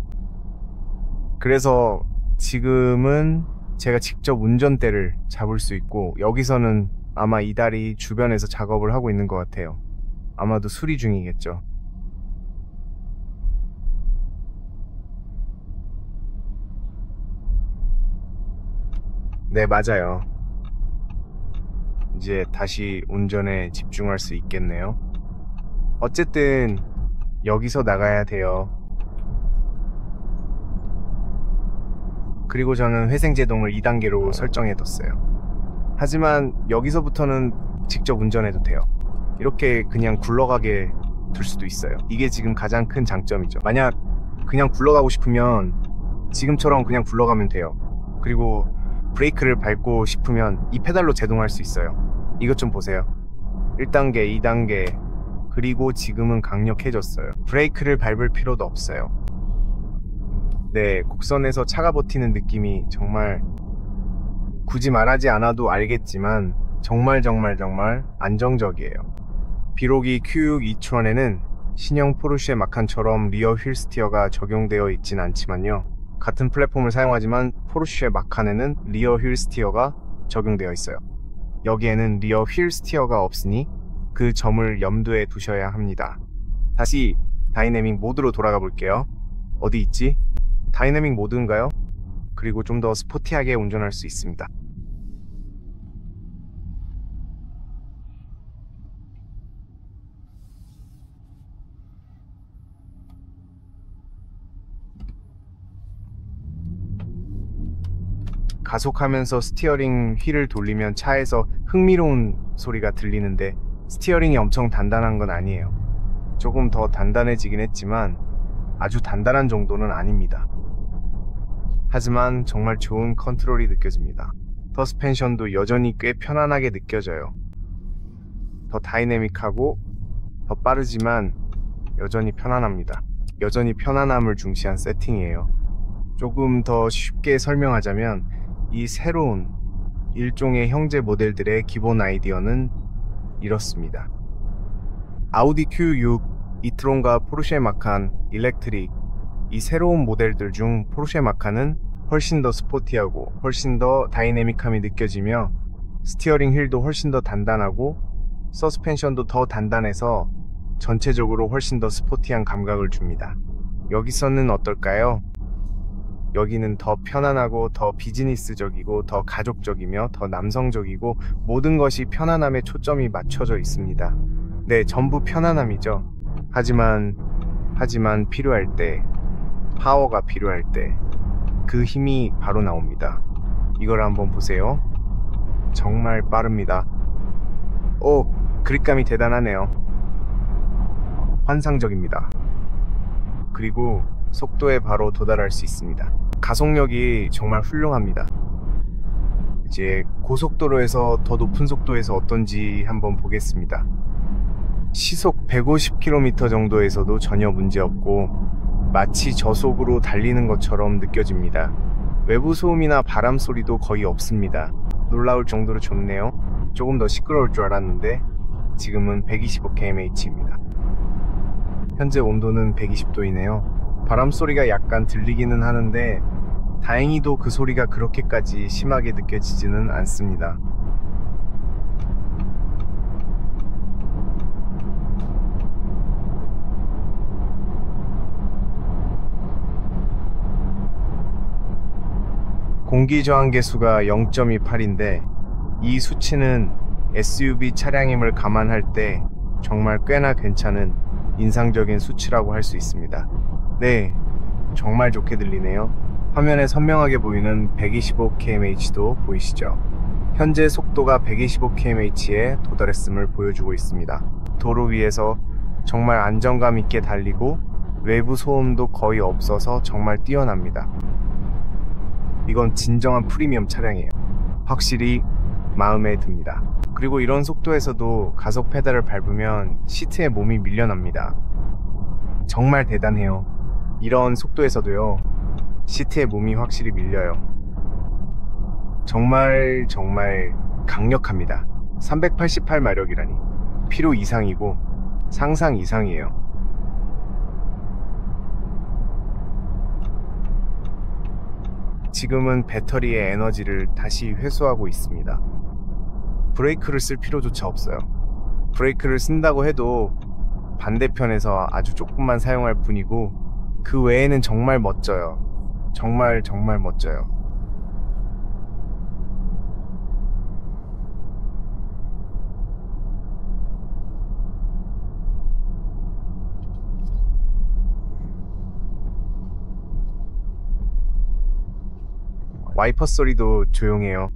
그래서 지금은 제가 직접 운전대를 잡을 수 있고, 여기서는 아마 이달이 주변에서 작업을 하고 있는 것 같아요. 아마도 수리 중이겠죠. 네, 맞아요. 이제 다시 운전에 집중할 수 있겠네요. 어쨌든 여기서 나가야 돼요. 그리고 저는 회생제동을 2단계로 설정해뒀어요. 하지만 여기서부터는 직접 운전해도 돼요. 이렇게 그냥 굴러가게 둘 수도 있어요. 이게 지금 가장 큰 장점이죠. 만약 그냥 굴러가고 싶으면 지금처럼 그냥 굴러가면 돼요. 그리고 브레이크를 밟고 싶으면 이 페달로 제동할 수 있어요. 이것 좀 보세요. 1단계, 2단계, 그리고 지금은 강력해졌어요. 브레이크를 밟을 필요도 없어요. 네, 곡선에서 차가 버티는 느낌이 정말, 굳이 말하지 않아도 알겠지만 정말 안정적이에요. 비록 이 Q6 e-tron에는 신형 포르쉐 마칸처럼 리어 휠 스티어가 적용되어 있진 않지만요. 같은 플랫폼을 사용하지만 포르쉐 마칸에는 리어 휠 스티어가 적용되어 있어요. 여기에는 리어 휠 스티어가 없으니 그 점을 염두에 두셔야 합니다. 다시 다이내믹 모드로 돌아가 볼게요. 어디 있지? 다이내믹 모드인가요? 그리고 좀 더 스포티하게 운전할 수 있습니다. 가속하면서 스티어링 휠을 돌리면 차에서 흥미로운 소리가 들리는데, 스티어링이 엄청 단단한 건 아니에요. 조금 더 단단해지긴 했지만 아주 단단한 정도는 아닙니다. 하지만 정말 좋은 컨트롤이 느껴집니다. 서스펜션도 여전히 꽤 편안하게 느껴져요. 더 다이내믹하고 더 빠르지만 여전히 편안합니다. 여전히 편안함을 중시한 세팅이에요. 조금 더 쉽게 설명하자면 이 새로운 일종의 형제 모델들의 기본 아이디어는 이렇습니다. 아우디 Q6, e-tron과 포르쉐 마칸, 일렉트릭, 이 새로운 모델들 중 포르쉐 마칸은 훨씬 더 스포티하고 훨씬 더 다이내믹함이 느껴지며, 스티어링 휠도 훨씬 더 단단하고 서스펜션도 더 단단해서 전체적으로 훨씬 더 스포티한 감각을 줍니다. 여기서는 어떨까요? 여기는 더 편안하고 더 비즈니스적이고 더 가족적이며 더 남성적이고 모든 것이 편안함에 초점이 맞춰져 있습니다. 네, 전부 편안함이죠. 하지만 필요할 때, 파워가 필요할 때 그 힘이 바로 나옵니다. 이걸 한번 보세요. 정말 빠릅니다. 오, 그립감이 대단하네요. 환상적입니다. 그리고 속도에 바로 도달할 수 있습니다. 가속력이 정말 훌륭합니다. 이제 고속도로에서 더 높은 속도에서 어떤지 한번 보겠습니다. 시속 150km 정도에서도 전혀 문제없고 마치 저속으로 달리는 것처럼 느껴집니다. 외부 소음이나 바람 소리도 거의 없습니다. 놀라울 정도로 좋네요. 조금 더 시끄러울 줄 알았는데 지금은 125kmh입니다. 현재 온도는 120도이네요. 바람 소리가 약간 들리기는 하는데 다행히도 그 소리가 그렇게까지 심하게 느껴지지는 않습니다. 공기저항계수가 0.28인데 이 수치는 SUV 차량임을 감안할 때 정말 꽤나 괜찮은 인상적인 수치라고 할 수 있습니다. 네, 정말 좋게 들리네요. 화면에 선명하게 보이는 125kmh도 보이시죠? 현재 속도가 125kmh에 도달했음을 보여주고 있습니다. 도로 위에서 정말 안정감 있게 달리고 외부 소음도 거의 없어서 정말 뛰어납니다. 이건 진정한 프리미엄 차량이에요. 확실히 마음에 듭니다. 그리고 이런 속도에서도 가속 페달을 밟으면 시트에 몸이 밀려납니다. 정말 대단해요. 이런 속도에서도요, 시트에 몸이 확실히 밀려요. 정말 강력합니다. 388마력이라니 필요 이상이고 상상 이상이에요. 지금은 배터리의 에너지를 다시 회수하고 있습니다. 브레이크를 쓸 필요조차 없어요. 브레이크를 쓴다고 해도 반대편에서 아주 조금만 사용할 뿐이고 그 외에는 정말 멋져요. 정말 멋져요. 와이퍼 소리도 조용해요.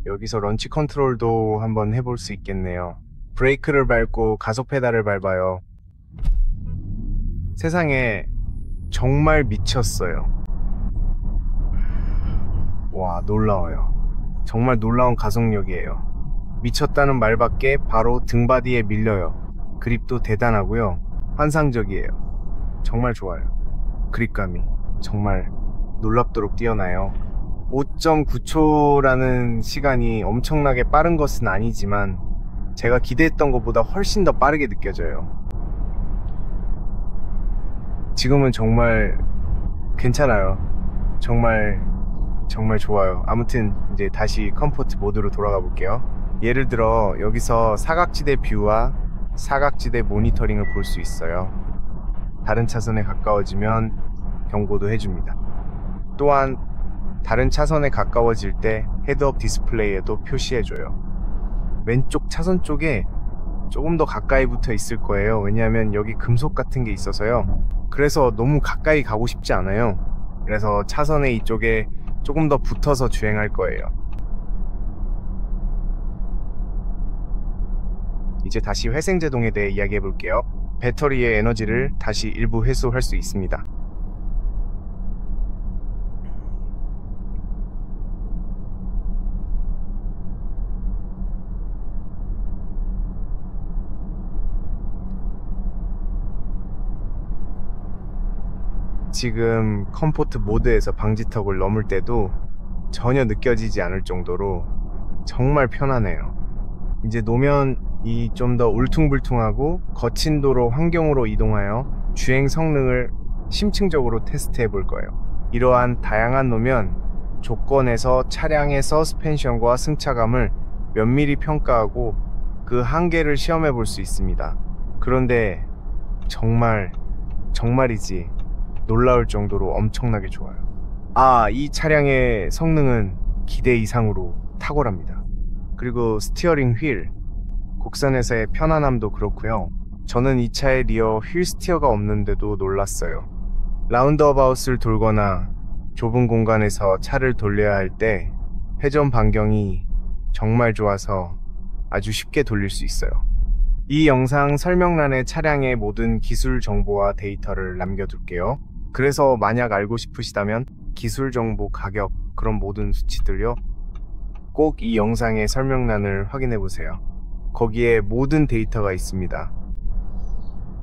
여기서 런치 컨트롤도 한번 해볼 수 있겠네요. 브레이크를 밟고 가속 페달을 밟아요. 세상에 정말 미쳤어요. 와, 놀라워요. 정말 놀라운 가속력이에요. 미쳤다는 말밖에 바로 등바디에 밀려요. 그립도 대단하고요. 환상적이에요. 정말 좋아요. 그립감이 정말 놀랍도록 뛰어나요. 5.9초라는 시간이 엄청나게 빠른 것은 아니지만 제가 기대했던 것보다 훨씬 더 빠르게 느껴져요. 지금은 정말 괜찮아요. 정말 좋아요. 아무튼 이제 다시 컴포트 모드로 돌아가 볼게요. 예를 들어 여기서 사각지대 뷰와 사각지대 모니터링을 볼 수 있어요. 다른 차선에 가까워지면 경고도 해줍니다. 또한 다른 차선에 가까워질 때 헤드업 디스플레이에도 표시해줘요. 왼쪽 차선 쪽에 조금 더 가까이 붙어 있을 거예요. 왜냐하면 여기 금속 같은 게 있어서요. 그래서 너무 가까이 가고 싶지 않아요. 그래서 차선의 이쪽에 조금 더 붙어서 주행할 거예요. 이제 다시 회생제동에 대해 이야기해 볼게요. 배터리의 에너지를 다시 일부 회수할 수 있습니다. 지금 컴포트 모드에서 방지턱을 넘을 때도 전혀 느껴지지 않을 정도로 정말 편하네요. 이제 노면이 좀 더 울퉁불퉁하고 거친 도로 환경으로 이동하여 주행 성능을 심층적으로 테스트해 볼 거예요. 이러한 다양한 노면 조건에서 차량의 서스펜션과 승차감을 면밀히 평가하고 그 한계를 시험해 볼 수 있습니다. 그런데 정말이지 놀라울 정도로 엄청나게 좋아요. 이 차량의 성능은 기대 이상으로 탁월합니다. 그리고 스티어링 휠, 국산에서의 편안함도 그렇고요. 저는 이 차의 리어 휠 스티어가 없는데도 놀랐어요. 라운드어바웃을 돌거나 좁은 공간에서 차를 돌려야 할 때 회전 반경이 정말 좋아서 아주 쉽게 돌릴 수 있어요. 이 영상 설명란에 차량의 모든 기술 정보와 데이터를 남겨둘게요. 그래서 만약 알고 싶으시다면 기술 정보, 가격, 그런 모든 수치들요, 꼭 이 영상의 설명란을 확인해 보세요. 거기에 모든 데이터가 있습니다.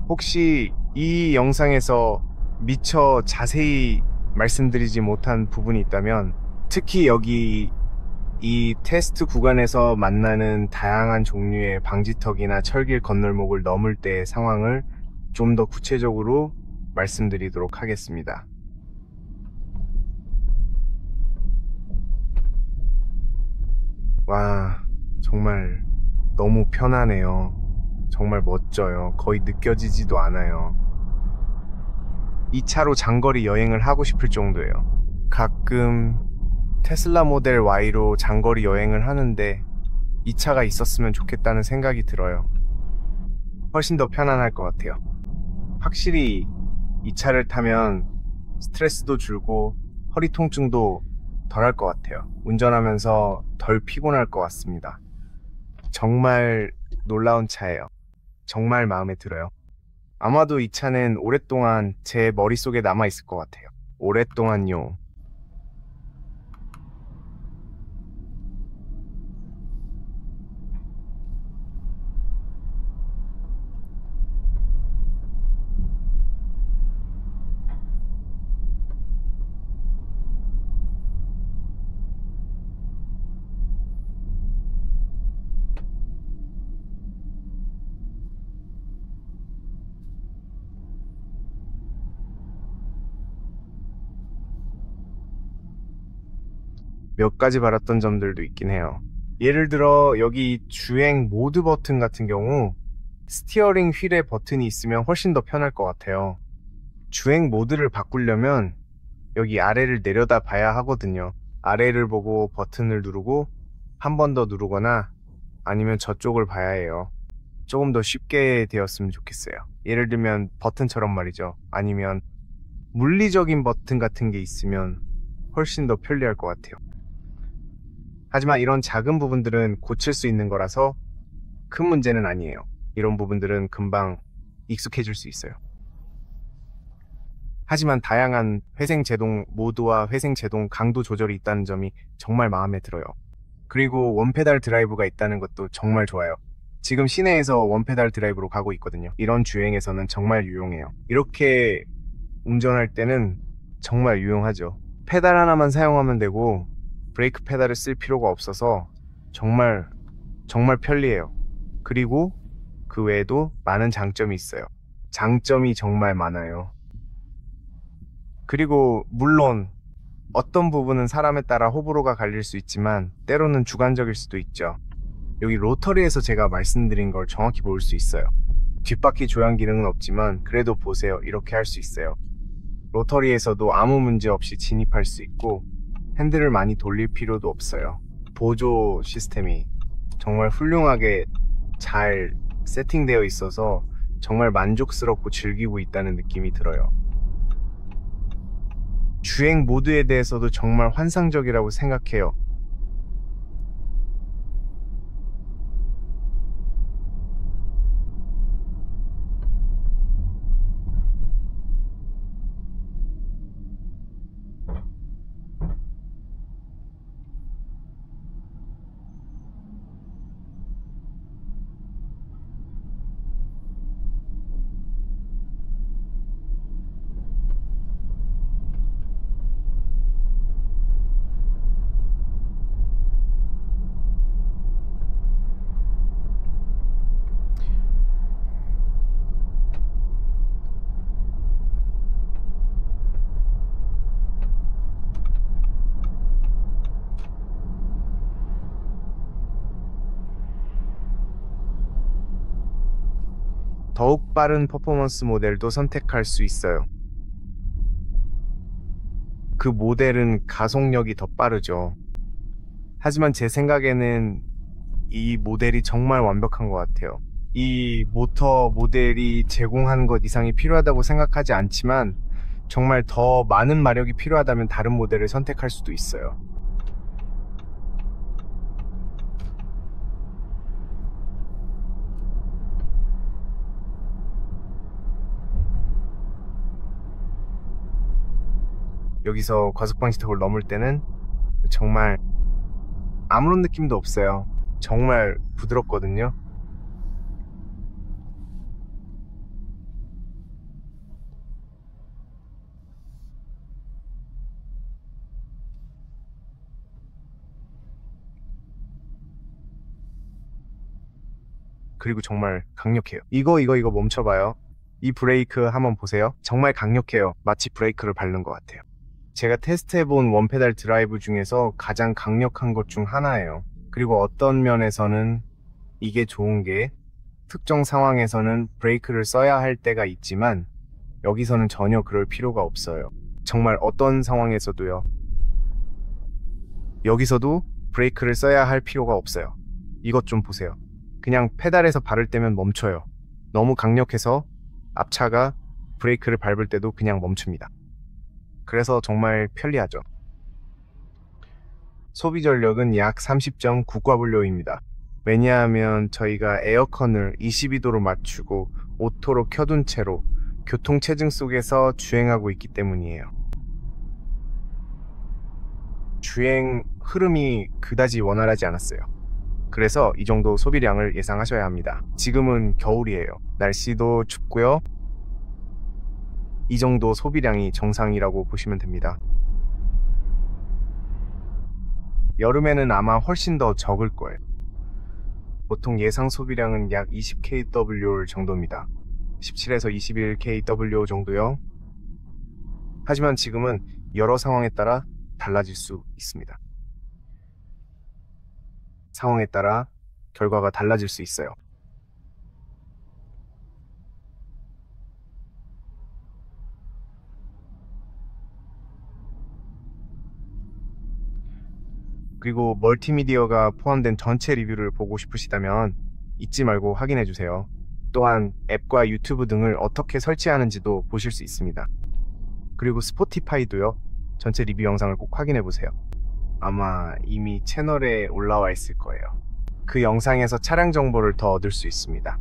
혹시 이 영상에서 미처 자세히 말씀드리지 못한 부분이 있다면, 특히 여기 이 테스트 구간에서 만나는 다양한 종류의 방지턱이나 철길 건널목을 넘을 때의 상황을 좀 더 구체적으로 말씀드리도록 하겠습니다. 와, 정말 너무 편하네요. 정말 멋져요. 거의 느껴지지도 않아요. 이 차로 장거리 여행을 하고 싶을 정도예요. 가끔 테슬라 모델 Y로 장거리 여행을 하는데 이 차가 있었으면 좋겠다는 생각이 들어요. 훨씬 더 편안할 것 같아요. 확실히 이 차를 타면 스트레스도 줄고 허리 통증도 덜 할 것 같아요. 운전하면서 덜 피곤할 것 같습니다. 정말 놀라운 차예요. 정말 마음에 들어요. 아마도 이 차는 오랫동안 제 머릿속에 남아있을 것 같아요. 오랫동안요. 몇 가지 바랐던 점들도 있긴 해요. 예를 들어 여기 주행 모드 버튼 같은 경우 스티어링 휠에 버튼이 있으면 훨씬 더 편할 것 같아요. 주행 모드를 바꾸려면 여기 아래를 내려다 봐야 하거든요. 아래를 보고 버튼을 누르고 한 번 더 누르거나 아니면 저쪽을 봐야 해요. 조금 더 쉽게 되었으면 좋겠어요. 예를 들면 버튼처럼 말이죠. 아니면 물리적인 버튼 같은 게 있으면 훨씬 더 편리할 것 같아요. 하지만 이런 작은 부분들은 고칠 수 있는 거라서 큰 문제는 아니에요. 이런 부분들은 금방 익숙해질 수 있어요. 하지만 다양한 회생 제동 모드와 회생 제동 강도 조절이 있다는 점이 정말 마음에 들어요. 그리고 원페달 드라이브가 있다는 것도 정말 좋아요. 지금 시내에서 원페달 드라이브로 가고 있거든요. 이런 주행에서는 정말 유용해요. 이렇게 운전할 때는 정말 유용하죠. 페달 하나만 사용하면 되고 브레이크 페달을 쓸 필요가 없어서 정말 편리해요. 그리고 그 외에도 많은 장점이 있어요. 장점이 정말 많아요. 그리고 물론 어떤 부분은 사람에 따라 호불호가 갈릴 수 있지만 때로는 주관적일 수도 있죠. 여기 로터리에서 제가 말씀드린 걸 정확히 볼 수 있어요. 뒷바퀴 조향 기능은 없지만 그래도 보세요. 이렇게 할 수 있어요. 로터리에서도 아무 문제 없이 진입할 수 있고 핸들을 많이 돌릴 필요도 없어요. 보조 시스템이 정말 훌륭하게 잘 세팅되어 있어서 정말 만족스럽고 즐기고 있다는 느낌이 들어요. 주행 모드에 대해서도 정말 환상적이라고 생각해요. 더욱 빠른 퍼포먼스 모델도 선택할 수 있어요. 그 모델은 가속력이 더 빠르죠. 하지만 제 생각에는 이 모델이 정말 완벽한 것 같아요. 이 모터 모델이 제공한 것 이상이 필요하다고 생각하지 않지만 정말 더 많은 마력이 필요하다면 다른 모델을 선택할 수도 있어요. 여기서 과속 방지턱을 넘을 때는 정말 아무런 느낌도 없어요. 정말 부드럽거든요. 그리고 정말 강력해요. 이거 멈춰봐요. 이 브레이크 한번 보세요. 정말 강력해요. 마치 브레이크를 밟는 것 같아요. 제가 테스트해본 원페달 드라이브 중에서 가장 강력한 것 중 하나예요. 그리고 어떤 면에서는 이게 좋은 게 특정 상황에서는 브레이크를 써야 할 때가 있지만 여기서는 전혀 그럴 필요가 없어요. 정말 어떤 상황에서도요. 여기서도 브레이크를 써야 할 필요가 없어요. 이것 좀 보세요. 그냥 페달에서 발을 떼면 멈춰요. 너무 강력해서 앞차가 브레이크를 밟을 때도 그냥 멈춥니다. 그래서 정말 편리하죠. 소비 전력은 약 30.9과블료입니다. 왜냐하면 저희가 에어컨을 22도로 맞추고 오토로 켜둔 채로 교통체증 속에서 주행하고 있기 때문이에요. 주행 흐름이 그다지 원활하지 않았어요. 그래서 이 정도 소비량을 예상하셔야 합니다. 지금은 겨울이에요. 날씨도 춥고요. 이 정도 소비량이 정상이라고 보시면 됩니다. 여름에는 아마 훨씬 더 적을 거예요. 보통 예상 소비량은 약 20kW 정도입니다. 17에서 21kW 정도요. 하지만 지금은 여러 상황에 따라 달라질 수 있습니다. 상황에 따라 결과가 달라질 수 있어요. 그리고 멀티미디어가 포함된 전체 리뷰를 보고 싶으시다면 잊지 말고 확인해 주세요. 또한 앱과 유튜브 등을 어떻게 설치하는지도 보실 수 있습니다. 그리고 스포티파이도요. 전체 리뷰 영상을 꼭 확인해 보세요. 아마 이미 채널에 올라와 있을 거예요. 그 영상에서 차량 정보를 더 얻을 수 있습니다.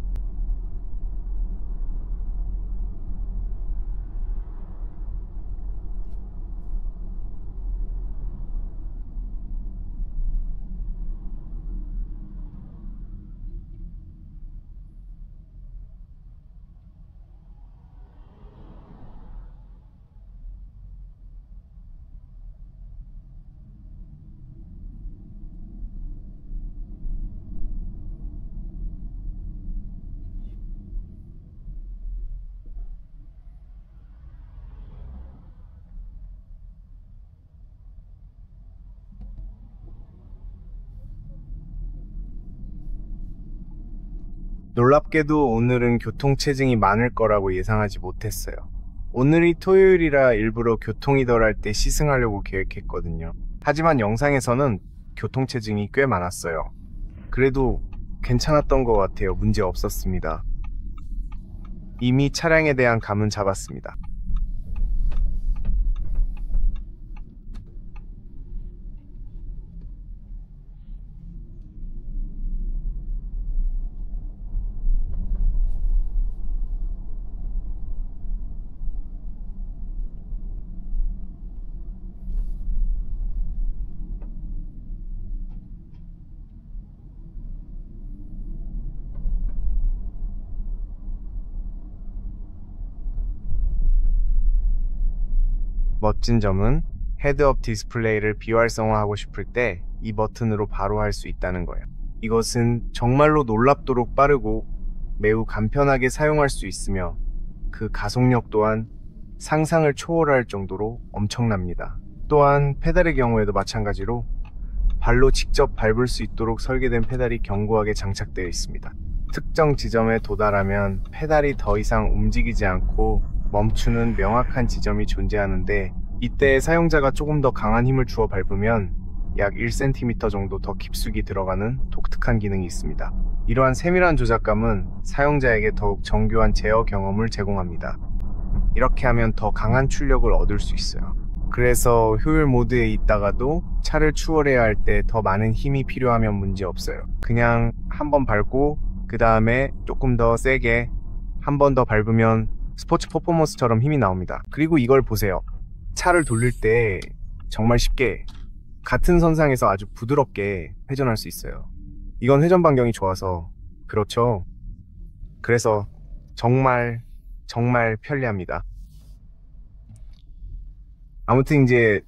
놀랍게도 오늘은 교통체증이 많을 거라고 예상하지 못했어요. 오늘이 토요일이라 일부러 교통이 덜할 때 시승하려고 계획했거든요. 하지만 영상에서는 교통체증이 꽤 많았어요. 그래도 괜찮았던 것 같아요. 문제 없었습니다. 이미 차량에 대한 감은 잡았습니다. 멋진 점은 헤드업 디스플레이를 비활성화하고 싶을 때 이 버튼으로 바로 할 수 있다는 거예요. 이것은 정말로 놀랍도록 빠르고 매우 간편하게 사용할 수 있으며 그 가속력 또한 상상을 초월할 정도로 엄청납니다. 또한 페달의 경우에도 마찬가지로 발로 직접 밟을 수 있도록 설계된 페달이 견고하게 장착되어 있습니다. 특정 지점에 도달하면 페달이 더 이상 움직이지 않고 멈추는 명확한 지점이 존재하는데 이때 사용자가 조금 더 강한 힘을 주어 밟으면 약 1cm 정도 더 깊숙이 들어가는 독특한 기능이 있습니다. 이러한 세밀한 조작감은 사용자에게 더욱 정교한 제어 경험을 제공합니다. 이렇게 하면 더 강한 출력을 얻을 수 있어요. 그래서 효율 모드에 있다가도 차를 추월해야 할 때 더 많은 힘이 필요하면 문제 없어요. 그냥 한 번 밟고 그 다음에 조금 더 세게 한 번 더 밟으면 스포츠 퍼포먼스처럼 힘이 나옵니다. 그리고 이걸 보세요. 차를 돌릴 때 정말 쉽게 같은 선상에서 아주 부드럽게 회전할 수 있어요. 이건 회전 반경이 좋아서 그렇죠. 그래서 정말 편리합니다. 아무튼 이제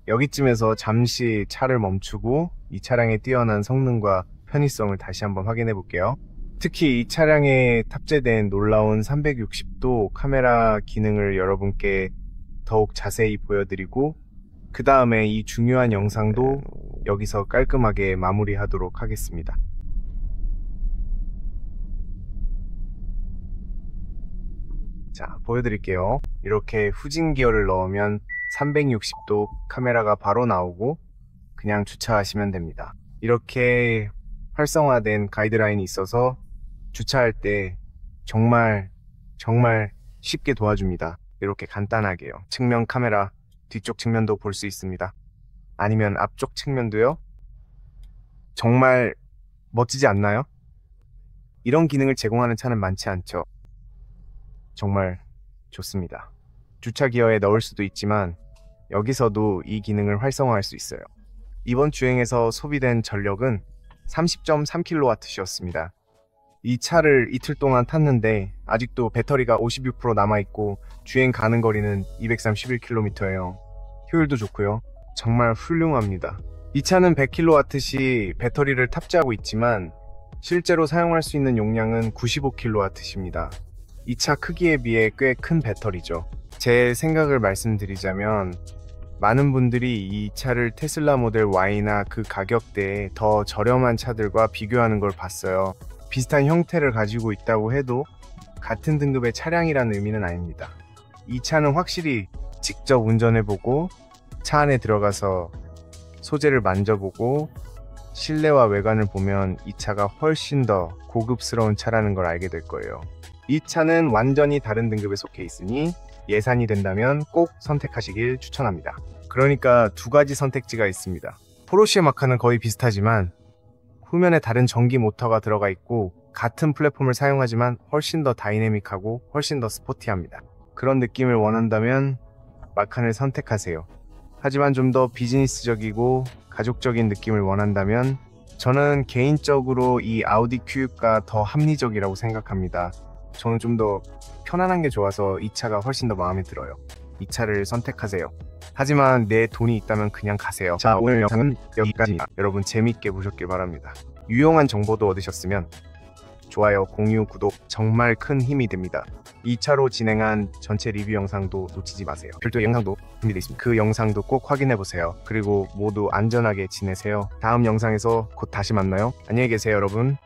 여기쯤에서 잠시 차를 멈추고 이 차량의 뛰어난 성능과 편의성을 다시 한번 확인해 볼게요. 특히 이 차량에 탑재된 놀라운 360도 카메라 기능을 여러분께 더욱 자세히 보여드리고 그 다음에 이 중요한 영상도 여기서 깔끔하게 마무리하도록 하겠습니다. 자, 보여드릴게요. 이렇게 후진 기어를 넣으면 360도 카메라가 바로 나오고 그냥 주차하시면 됩니다. 이렇게 활성화된 가이드라인이 있어서 주차할 때 정말 쉽게 도와줍니다. 이렇게 간단하게요. 측면 카메라, 뒤쪽 측면도 볼 수 있습니다. 아니면 앞쪽 측면도요. 정말 멋지지 않나요? 이런 기능을 제공하는 차는 많지 않죠. 정말 좋습니다. 주차 기어에 넣을 수도 있지만 여기서도 이 기능을 활성화할 수 있어요. 이번 주행에서 소비된 전력은 30.3kWh였습니다. 이 차를 이틀 동안 탔는데 아직도 배터리가 56% 남아있고 주행 가는 거리는 231km예요. 효율도 좋고요. 정말 훌륭합니다. 이 차는 100kWh 배터리를 탑재하고 있지만 실제로 사용할 수 있는 용량은 95kWh입니다. 이 차 크기에 비해 꽤 큰 배터리죠. 제 생각을 말씀드리자면 많은 분들이 이 차를 테슬라 모델 Y나 그 가격대에 더 저렴한 차들과 비교하는 걸 봤어요. 비슷한 형태를 가지고 있다고 해도 같은 등급의 차량이라는 의미는 아닙니다. 이 차는 확실히 직접 운전해보고 차 안에 들어가서 소재를 만져보고 실내와 외관을 보면 이 차가 훨씬 더 고급스러운 차라는 걸 알게 될 거예요. 이 차는 완전히 다른 등급에 속해 있으니 예산이 된다면 꼭 선택하시길 추천합니다. 그러니까 두 가지 선택지가 있습니다. 포르쉐 마카는 거의 비슷하지만 후면에 다른 전기 모터가 들어가 있고 같은 플랫폼을 사용하지만 훨씬 더 다이내믹하고 훨씬 더 스포티합니다. 그런 느낌을 원한다면 마칸을 선택하세요. 하지만 좀 더 비즈니스적이고 가족적인 느낌을 원한다면 저는 개인적으로 이 아우디 Q가 더 합리적이라고 생각합니다. 저는 좀 더 편안한 게 좋아서 이 차가 훨씬 더 마음에 들어요. 이 차를 선택하세요. 하지만 내 돈이 있다면 그냥 가세요. 자, 오늘 영상은 여기까지입니다. 여러분 재밌게 보셨길 바랍니다. 유용한 정보도 얻으셨으면 좋아요, 공유, 구독 정말 큰 힘이 됩니다. 이 차로 진행한 전체 리뷰 영상도 놓치지 마세요. 별도의 영상도 준비되어 있습니다. 그 영상도 꼭 확인해보세요. 그리고 모두 안전하게 지내세요. 다음 영상에서 곧 다시 만나요. 안녕히 계세요, 여러분.